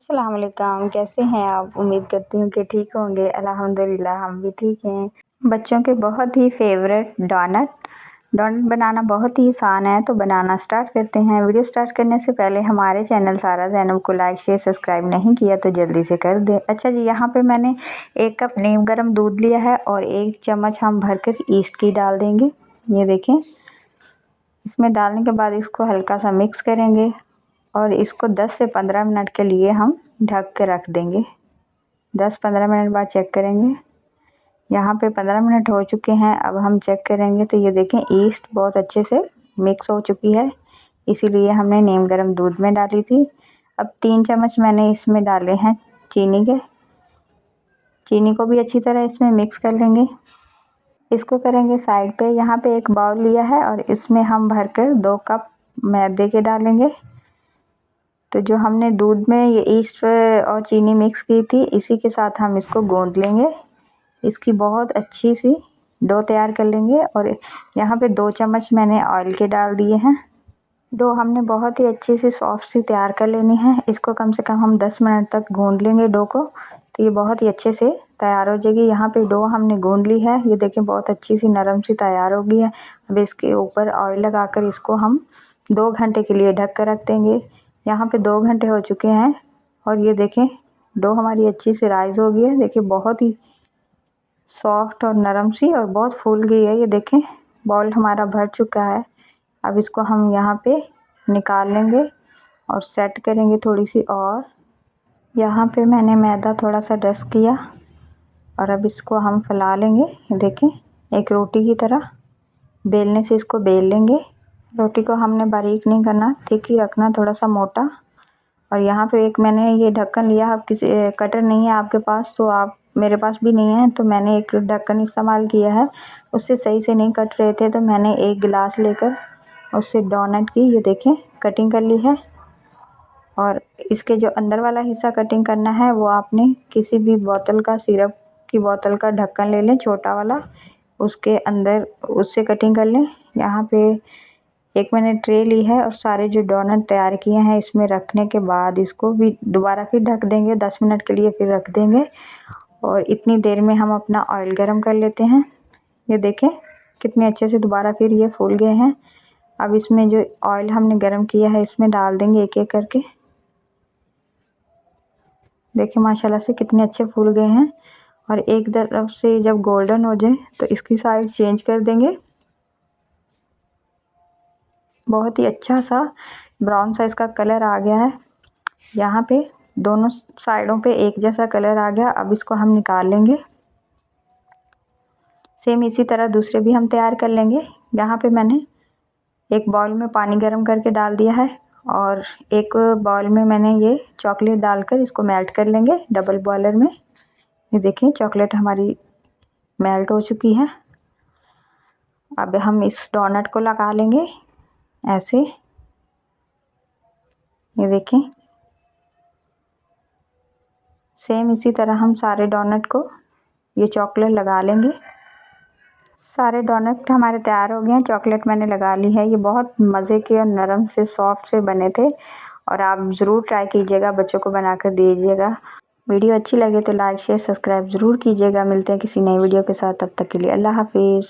अस्सलाम वालेकुम, कैसे हैं आप? उम्मीद करती हूँ कि ठीक होंगे। अल्हम्दुलिल्लाह हम भी ठीक हैं। बच्चों के बहुत ही फेवरेट डोनट बनाना बहुत ही आसान है, तो बनाना स्टार्ट करते हैं। वीडियो स्टार्ट करने से पहले हमारे चैनल सारा ज़ैनब को लाइक शेयर सब्सक्राइब नहीं किया तो जल्दी से कर दें। अच्छा जी, यहाँ पे मैंने 1 कप नीम गर्म दूध लिया है और 1 चम्मच हम भरकर ईस्ट की डाल देंगे। ये देखें, इसमें डालने के बाद इसको हल्का सा मिक्स करेंगे और इसको 10 से 15 मिनट के लिए हम ढक के रख देंगे। 10-15 मिनट बाद चेक करेंगे। यहाँ पे 15 मिनट हो चुके हैं। अब हम चेक करेंगे तो ये देखें, ईस्ट बहुत अच्छे से मिक्स हो चुकी है, इसीलिए हमने नीम गर्म दूध में डाली थी। अब 3 चम्मच मैंने इसमें डाले हैं चीनी को भी अच्छी तरह इसमें मिक्स कर लेंगे। इसको करेंगे साइड पे। यहाँ पे एक बाउल लिया है और इसमें हम भरकर 2 कप मैदे के डालेंगे। तो जो हमने दूध में ये ईस्ट और चीनी मिक्स की थी, इसी के साथ हम इसको गूंद लेंगे। इसकी बहुत अच्छी सी डो तैयार कर लेंगे। और यहाँ पे 2 चम्मच मैंने ऑयल के डाल दिए हैं। डो हमने बहुत ही अच्छी सी सॉफ्ट सी तैयार कर लेनी है। इसको कम से कम हम 10 मिनट तक गूंद लेंगे डो को, तो ये बहुत ही अच्छे से तैयार हो जाएगी। यहाँ पे डो हमने गूंद ली है, ये देखें बहुत अच्छी सी नरम सी तैयार हो गई है। अब इसके ऊपर ऑयल लगाकर इसको हम 2 घंटे के लिए ढक कर रख देंगे। यहाँ पे 2 घंटे हो चुके हैं और ये देखें, डो हमारी अच्छी से राइज़ हो गई है। देखिए बहुत ही सॉफ्ट और नरम सी और बहुत फूल गई है। ये देखें, बॉल हमारा भर चुका है। अब इसको हम यहाँ पे निकाल लेंगे और सेट करेंगे थोड़ी सी। और यहाँ पे मैंने मैदा थोड़ा सा डस्ट किया और अब इसको हम फैला लेंगे। ये देखें, एक रोटी की तरह बेलने से इसको बेल लेंगे। रोटी को हमने बारीक नहीं करना, थिक ही रखना, थोड़ा सा मोटा। और यहाँ पे एक मैंने ये ढक्कन लिया। आप किसी कटर नहीं है आपके पास तो आप, मेरे पास भी नहीं है तो मैंने एक ढक्कन इस्तेमाल किया है। उससे सही से नहीं कट रहे थे तो मैंने एक गिलास लेकर उससे डोनट की, ये देखें, कटिंग कर ली है। और इसके जो अंदर वाला हिस्सा कटिंग करना है वो आपने किसी भी बोतल का, सिरप की बोतल का ढक्कन ले लें छोटा वाला, उसके अंदर उससे कटिंग कर लें। यहाँ पे एक मैंने ट्रे ली है और सारे जो डोनट तैयार किए हैं इसमें रखने के बाद इसको भी दोबारा फिर ढक देंगे 10 मिनट के लिए, फिर रख देंगे। और इतनी देर में हम अपना ऑयल गरम कर लेते हैं। ये देखें कितने अच्छे से दोबारा फिर ये फूल गए हैं। अब इसमें जो ऑयल हमने गरम किया है इसमें डाल देंगे एक एक करके। देखिए माशाल्लाह से कितने अच्छे फूल गए हैं। और एक तरफ से जब गोल्डन हो जाए तो इसकी साइड चेंज कर देंगे। बहुत ही अच्छा सा ब्राउन सा इसका कलर आ गया है। यहाँ पे दोनों साइडों पे एक जैसा कलर आ गया। अब इसको हम निकाल लेंगे। सेम इसी तरह दूसरे भी हम तैयार कर लेंगे। यहाँ पे मैंने एक बाउल में पानी गर्म करके डाल दिया है और एक बाउल में मैंने ये चॉकलेट डालकर इसको मेल्ट कर लेंगे डबल बॉयलर में। ये देखें चॉकलेट हमारी मेल्ट हो चुकी है। अब हम इस डोनट को लगा लेंगे ऐसे। ये देखें, सेम इसी तरह हम सारे डोनट को ये चॉकलेट लगा लेंगे। सारे डोनट हमारे तैयार हो गए हैं। चॉकलेट मैंने लगा ली है। ये बहुत मज़े के और नरम से सॉफ्ट से बने थे और आप ज़रूर ट्राई कीजिएगा, बच्चों को बनाकर दीजिएगा। वीडियो अच्छी लगे तो लाइक शेयर सब्सक्राइब ज़रूर कीजिएगा। मिलते हैं किसी नई वीडियो के साथ, तब तक के लिए अल्लाह हाफिज़।